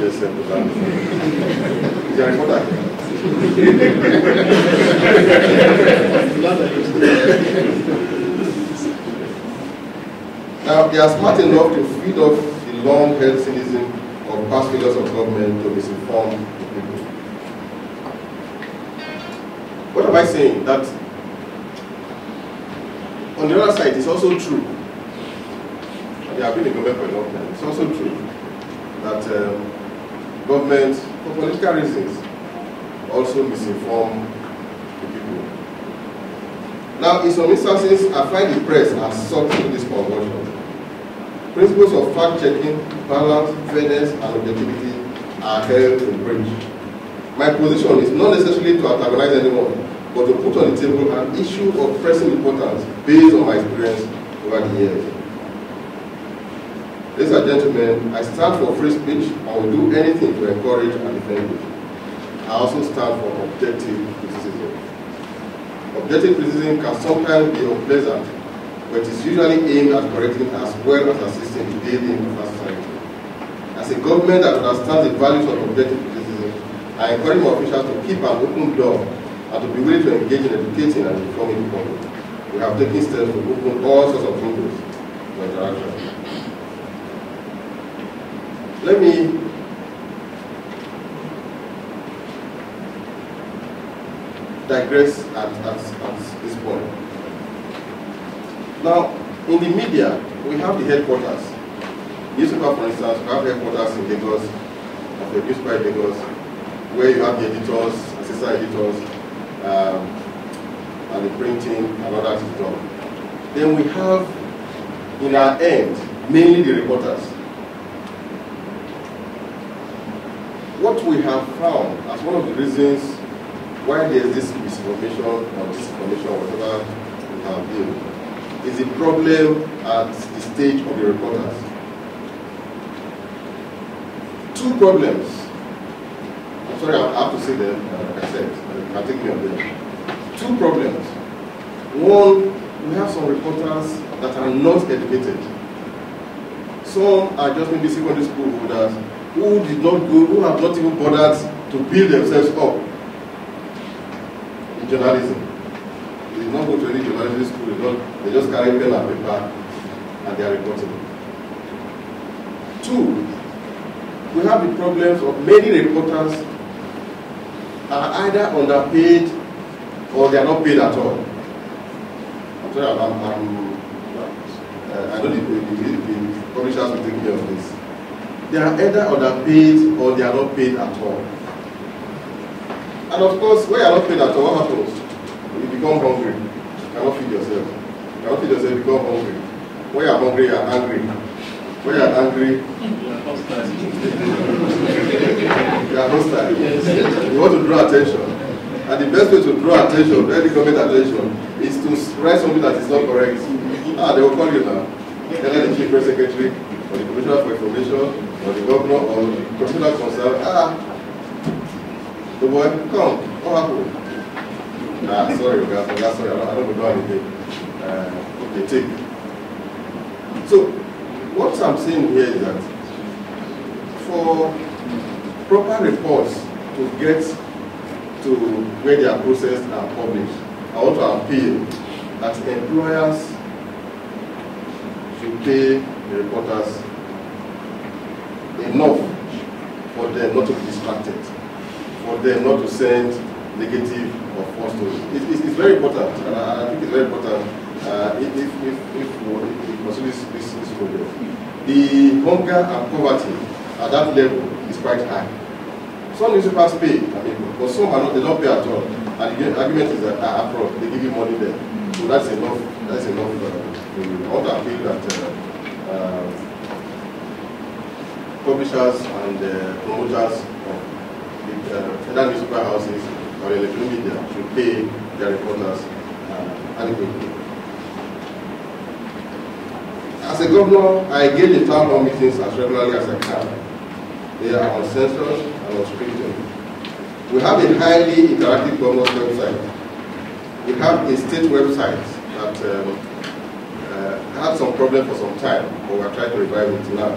GSM to that. Is there a reporter? Now, they are smart enough to feed off the long-held cynicism of past failures of government to misinform the people. What am I saying? That on the other side, it's also true. They have been in government for a long time. It's also true that government, for political reasons, also misinform the people. Now, in some instances, I find the press has sought into this conversion. Principles of fact-checking, balance, fairness, and objectivity are held in breach. My position is not necessarily to antagonize anyone, but to put on the table an issue of pressing importance based on my experience over the years. Ladies and gentlemen, I stand for free speech and will do anything to encourage and defend it. I also stand for objective criticism. Objective criticism can sometimes be unpleasant, but it is usually aimed at correcting as well as assisting the daily in our society. As a government that understands the values of objective criticism, I encourage my officials to keep an open door and to be willing to engage in educating and informing the public. We have taken steps to open all sorts of windows for interaction. Let me digress at this point. Now, in the media, we have the headquarters. Newspaper, for instance, we have headquarters in Lagos, of the newspaper in Lagos, where you have the editors, assistant editors, and the printing and all that is done. Then we have, in our end, mainly the reporters. What we have found as one of the reasons why there is this misinformation or disinformation, whatever we have here, is the problem at the stage of the reporters. Two problems. I'm sorry, I have to say them, like I said, I'll take me on them. Two problems. One, we have some reporters that are not educated. Some are just maybe secondary school holders who did not go, who have not even bothered to build themselves up in journalism. They did not go to any journalism school, they just carry pen and paper and they are reporting. Two, we have the problems of many reporters are either underpaid or they are not paid at all. I'm sorry, I know the publishers will take care of this. They are either underpaid or they are not paid at all. And of course, when you are not paid at all, what happens? You become hungry. You cannot feed yourself. You cannot feed yourself, you become hungry. When you are hungry, you are angry. When you are angry, you are hostile. You want to draw attention. And the best way to draw attention, any government attention, is to write something that is not correct. They will call you now. Tell the chief press secretary, or the commissioner for information, or the governor, or the commissioner concerned. The boy, come, what happened? Sorry, guys, sorry, I don't do anything. Okay, take. So, what I'm saying here is that for proper reports to get to where they are processed and published, I want to appeal that employers should pay the reporters enough for them not to be distracted, for them not to send negative or false stories. It's very important, and I think it's very important if we pursue this problem. The hunger and poverty at that level is quite high. Some newspapers pay, but some are not, they don't pay at all. And the argument is that abroad, they give you money there. So that's enough. That's enough. I want to appeal that publishers and promoters of either newspaper houses or electronic media should pay their reporters adequately. As a governor, I engage in town hall meetings as regularly as I can. They are uncensored and unscripted. We have a highly interactive governor's website. We have a state website that had some problem for some time, but we are trying to revive it now.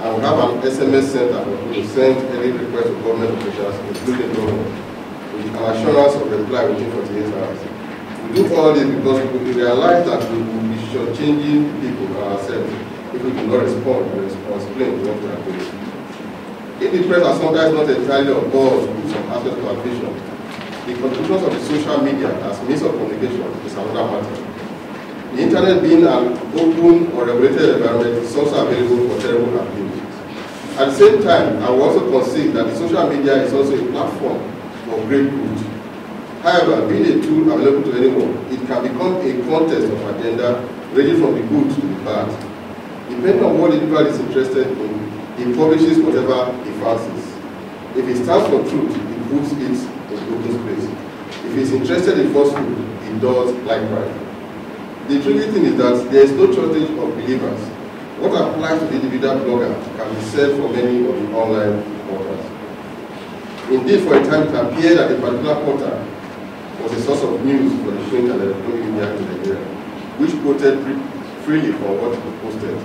And we have an SMS center to send any request to government officials, including government, with an assurance of reply within 48 hours. We do all this because we realize that we will be shortchanging people ourselves if we do not respond and explain what we are doing. If the press are sometimes not entirely on board with some aspects of our vision, the contributions of the social media as means of communication is another matter. The internet being an open or regulated environment is also available for terrible abuse. At the same time, I will also concede that the social media is also a platform for great good. However, being a tool available to anyone, it can become a contest of agenda ranging from the good to the bad. Depending on what the individual is interested in, he publishes whatever he fancies. If he stands for truth, he puts it in open space. If he is interested in falsehood, he does likewise. The tricky thing is that there is no shortage of believers. What applies to the individual blogger can be said for many of the online portals. Indeed, for a time it appeared that a particular portal was a source of news for the print and electronic media in Nigeria, which quoted freely from what was posted.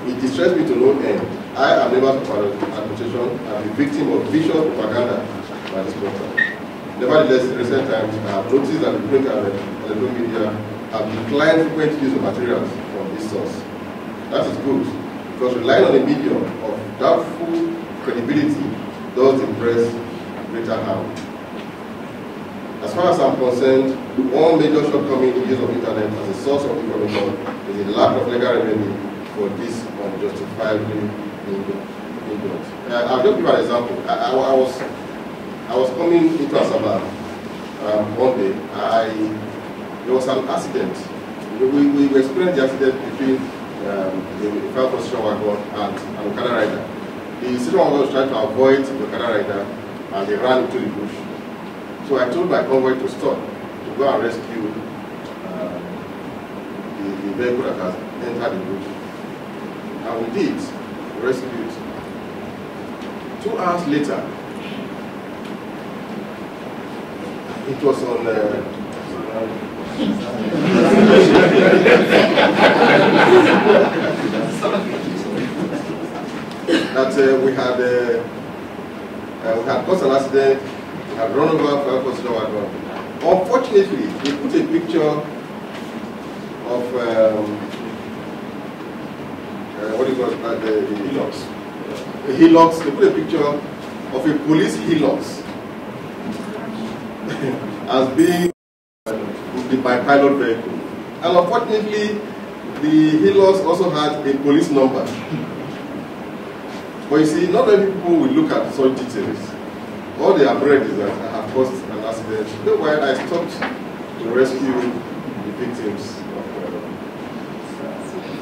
It distressed me to no end. I am members of our administration and the victim of vicious propaganda by this portal. Nevertheless, in recent times, I have noticed that the print and electronic media have declined frequent use of materials from this source. That is good, because relying on a medium of doubtful credibility does the press greater harm. As far as I'm concerned, one major shortcoming in the use of internet as a source of information is the lack of legal remedy for this unjustifiably ignorance. I'll just give an example. I was coming into Asaba one day. There was an accident. We experienced the accident between the fire position wagon and an Okada rider. The station wagon was trying to avoid the Okada rider and they ran into the bush. So I told my convoy to stop, to go and rescue the vehicle that has entered the bush. And we did, we rescued. 2 hours later, it was on that we had caused an accident, we had run over fire position wagon. Unfortunately, they put a picture of what do you call it? The Hilux. The Hilux. They put a picture of a police Hilux as being by pilot vehicle. And unfortunately, the Hilux also had a police number. But you see, not many people will look at such details. All they have read is that I have caused an accident. Meanwhile, I stopped to rescue the victims of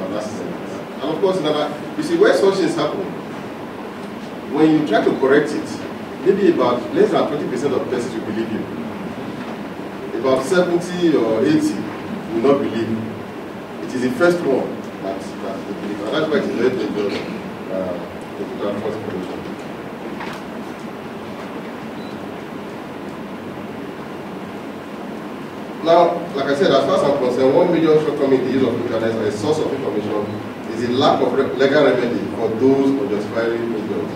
an accident. And of course, you see, where such things happen, when you try to correct it, maybe about less than 20% of persons will believe you. About 70 or 80 will not believe. It is the first one that they believe. And that's why it is very dangerous to put out false information. Now, like I said, as far as I'm concerned, one major shortcoming in the use of internet as a source of information is the lack of legal remedy for those unjustifiably injured.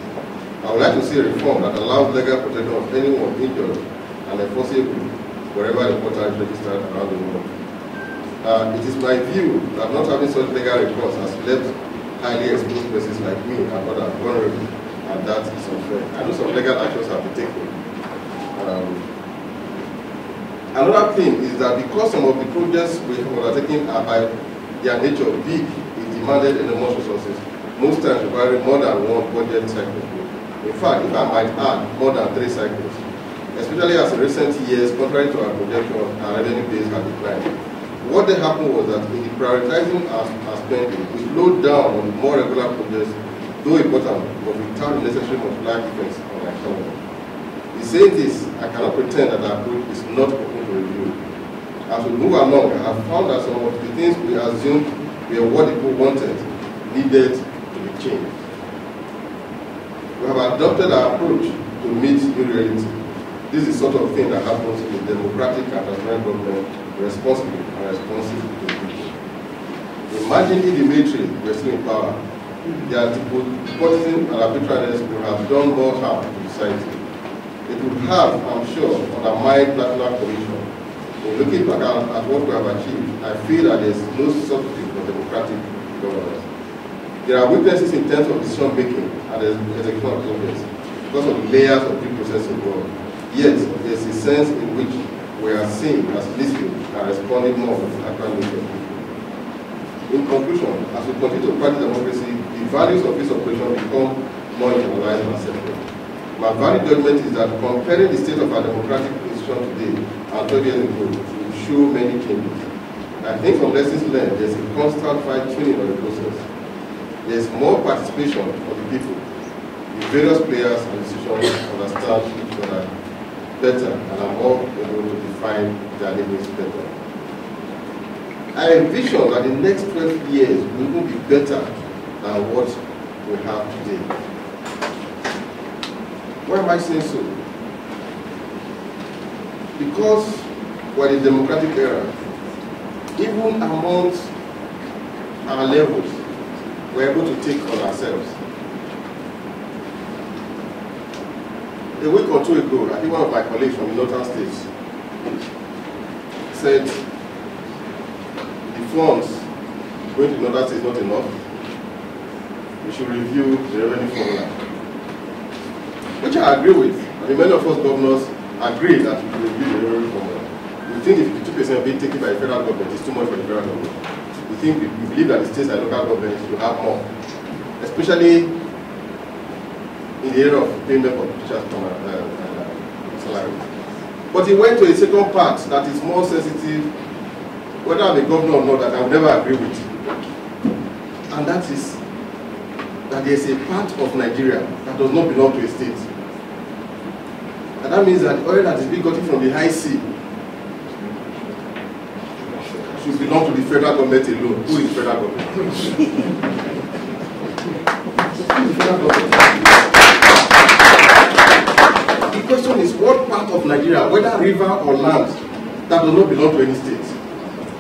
I would like to see a reform that allows legal protection of anyone injured and enforceable wherever the portal is registered around the world. It is my view that not having such legal recourse has left highly exposed persons like me and others vulnerable, and that is unfair. I know some legal actions have been taken. Another thing is that because some of the projects we have undertaken are by their nature big, it demanded enormous resources, most times requiring more than one budget cycle. In fact, if I might add, more than 3 cycles. Especially as in recent years, contrary to our projection, our revenue base has declined. What then happened was that in the prioritizing our spending, we slowed down on more regular projects, though important, but without the necessary multiplier effects on our economy. In saying this, I cannot pretend that our approach is not open to review. As we move along, I have found that some of the things we assumed were what people wanted needed to be changed. We have adopted our approach to meet new reality. This is the sort of thing that happens in a democratic and transparent government, responsibly and responsive to the people. Imagine if the military were still in power, The anti-policing and arbitrariness would have done more harm to society. It would have, I'm sure, undermined national cohesion. In looking back at what we have achieved, I feel that there is no substitute for democratic governance. There are weaknesses in terms of decision making and the execution of governance because of the layers of due process involved. Yet, there is a sense in which we are seen as listening and responding more to the actual needs of people. In conclusion, as we continue to practice democracy, the values of this operation become more internalized and accepted. My valid judgment is that comparing the state of our democratic institution today and 12 years ago will show many changes. I think from lessons learned, there's a constant fine-tuning of the process. There's more participation of the people. The various players and institutions understand each other better and are more able to define their limits better. I envision that the next 12 years will even be better than what we have today. Why am I saying so? Because we're in a democratic era. Even amongst our levels, we're able to take on ourselves. A week or two ago, I think one of my colleagues from the northern states said the funds going to the northern states is not enough. We should review the revenue formula, which I agree with. I mean, many of us governors agree that we should review the revenue formula. We think if 52% being taken by the federal government is too much for the federal government. We believe that the states and local governments should have more, especially in the area of payment of teachers' salary. But he went to a second part that is more sensitive, whether I'm a governor or not, that I would never agree with. And that is that there is a part of Nigeria that does not belong to a state. And that means that oil that is being gotten from the high sea should belong to the federal government alone. Who is the federal government? The question is, what part of Nigeria, whether river or land, that does not belong to any state?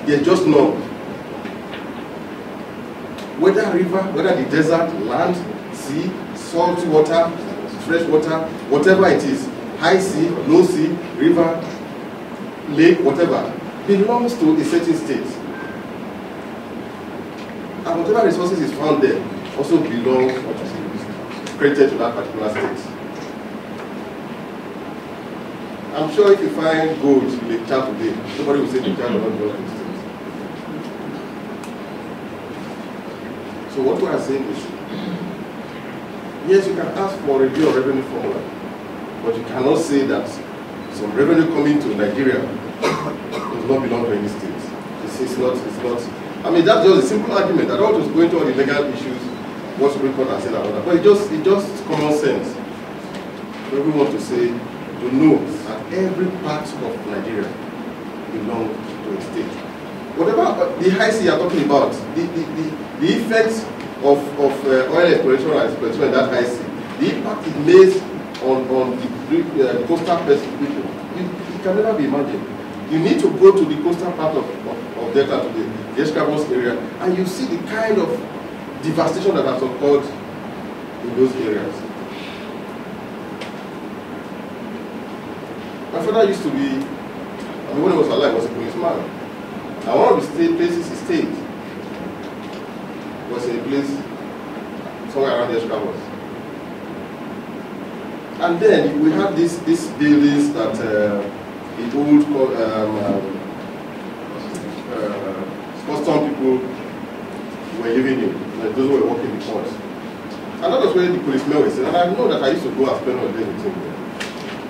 There's just none. Whether river, whether the desert, land, sea, salt water, fresh water, whatever it is, high sea, low sea, river, lake, whatever, belongs to a certain state. And whatever resources is found there also belongs or credited to that particular state. I'm sure if you find gold in the Chad today, somebody will say the Chad will not belong to the state. So what we are saying is, yes, you can ask for a review of revenue formula, but you cannot say that some revenue coming to Nigeria does not belong to any state. It's not. I mean, that's just a simple argument. I don't want to go into all the legal issues, what Supreme Court has said about that, but it's just common sense for everyone to say, to know that every part of Nigeria belongs to a state. Whatever the high sea you are talking about, the effects of oil exploration and exploitation in that high sea, the impact it makes on the coastal people, it can never be imagined. You need to go to the coastal part of Delta today, the Escravos area, and you see the kind of devastation that has occurred in those areas. My father used to be, I mean, when he was alive, he was a policeman. And one of the places he stayed was in a place somewhere around the Escravos. And then we had these buildings that the old custom people were living in, like those who were working the port. And that was where the policemen were saying, and I know that I used to go and spend all day with him there.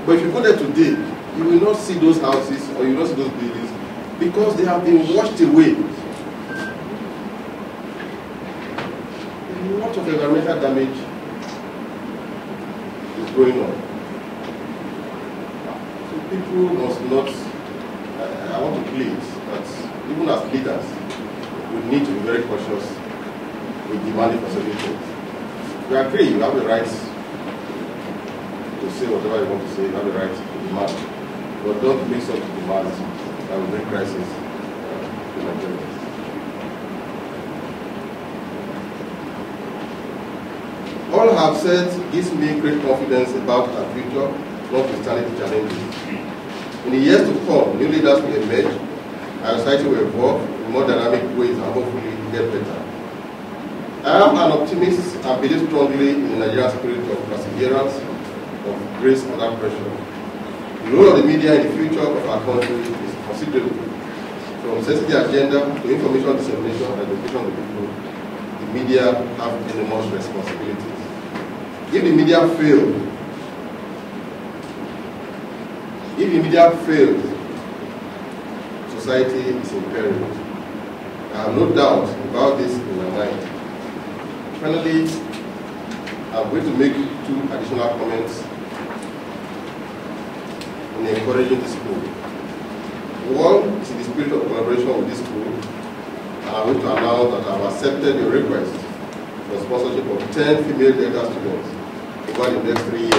But if you go there today, you will not see those houses or you will not see those buildings because they have been washed away. A lot of environmental damage is going on. So people must not, I want to plead that even as leaders, we need to be very cautious with demanding for certain things. We agree, you have the right to say whatever you want to say, you have the right to demand. But don't make such demands that will bring crisis in Nigeria. All I have said gives me great confidence about our future, notwithstanding the challenges. In the years to come, new leaders will emerge, our society will evolve in more dynamic ways and hopefully get better. I am an optimist and believe strongly in the Nigerian spirit of perseverance, of grace under pressure. The role of the media in the future of our country is considerable. From setting the agenda to information dissemination and education of the people, the media have enormous responsibilities. If the media fails, society is in peril. I have no doubt about this in my mind. Finally, I'm going to make 2 additional comments in encouraging the school. One is in the spirit of collaboration with this school, and I'm going to announce that I've accepted your request for sponsorship of 10 female Delta students over the next 3 years.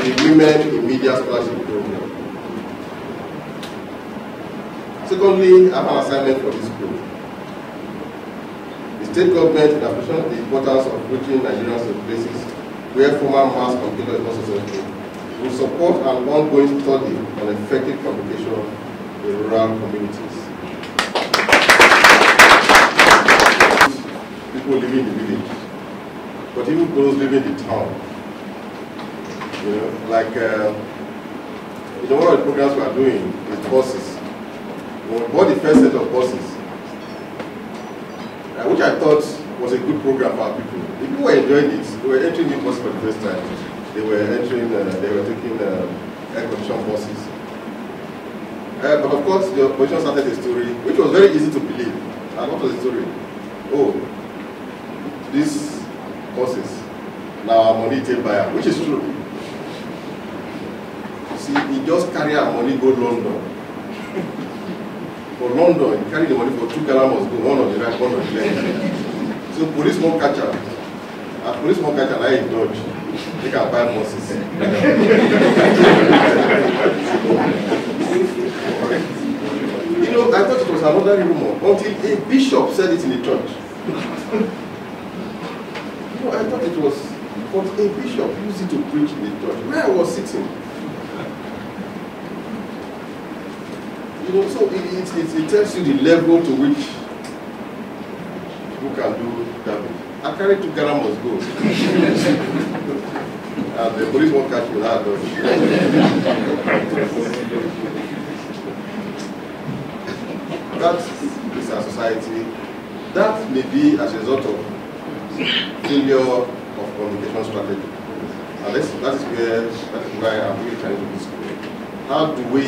The Women in Media Scholarship Program. Secondly, I have an assignment for this school. The state government, in appreciation of the importance of reaching Nigerians in places where formal mass communication is not successful, will support an ongoing study on effective communication in rural communities. People living in the village, but even those living in the town. You know, like one of the programs we are doing is buses. We bought the first set of buses, which I thought was a good program for our people. The people were enjoying it. They were entering new buses for the first time. They were entering, they were taking air-conditioned buses. But of course, the opposition started a story, which was very easy to believe. And what was the story? Oh, these buses, now our money take buyer, which is true. See, he just carry our money go London. For London, he carry the money for 2 Ghana must go, one on the right, one on the left. So police won't catch her. And police won't catch her, now in Dodge. They can buy buses. You know, I thought it was another rumor until a bishop said it in the church. You know, I thought it was, but a bishop used it to preach in the church where I was sitting. You know, so it tells you the level to which people can do damage. I carry 2 Ghana must go. And the police won't catch you now. That is our society. That may be as a result of failure of communication strategy. And that is why I'm really trying to be school. How do we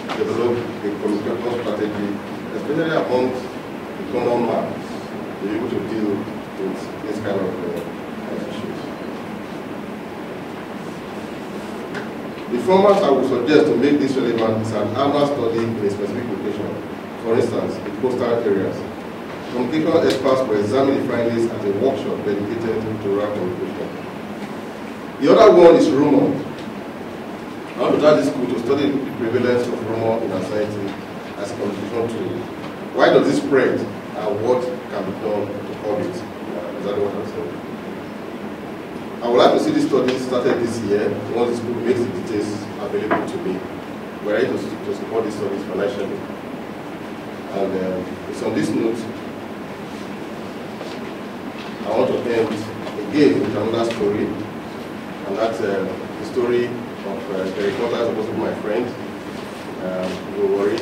develop a communication strategy, especially among the common man, to be able to deal with this kind of issues? The format I would suggest to make this relevant is an annual study in a specific location, for instance, in coastal areas. Communication experts will examine the findings at a workshop dedicated to rural communication. The other one is rumor. I want to start this school to study the prevalence of rumor in our society as a communication tool. Why does this spread and what can be done to curb it? Exactly what I'm saying. I would like to see this study started this year once the school makes the details available to me. We're ready to support these studies financially. And it's on this note, I want to end again with another story, and that's the story of the reporter is supposed to be my friend. Don't worry.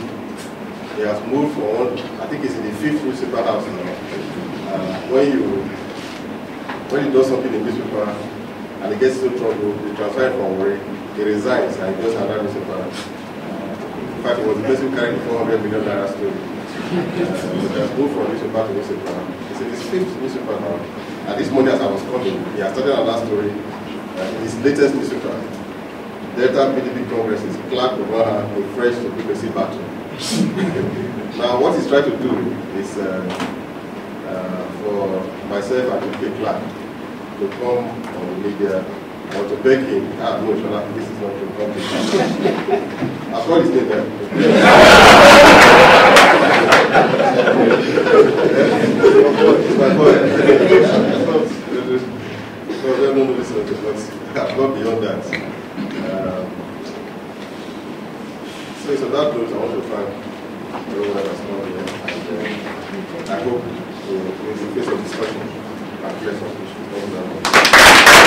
He has moved from I think he's in the 5th newspaper house now. When he does something in newspaper and he gets into trouble, he transfers from Warri, he resigns and he does another newspaper. In fact, he was the person who carried the 400 million naira story. He has moved from newspaper to newspaper. He's in his 5th newspaper now. And this morning as I was coming, he has started another story in his latest newspaper. Delta PDP Congress is Clark Obama a fresh democracy battle. Now, what he's trying to do is for myself and K. Clark to come on the media or to beg him. No, Shola, this is not to come to I've got his name there. No, listen, but I've gone beyond that. So that note, I want to thank everyone that has come here, and I hope in the face of discussion, I clear some issues.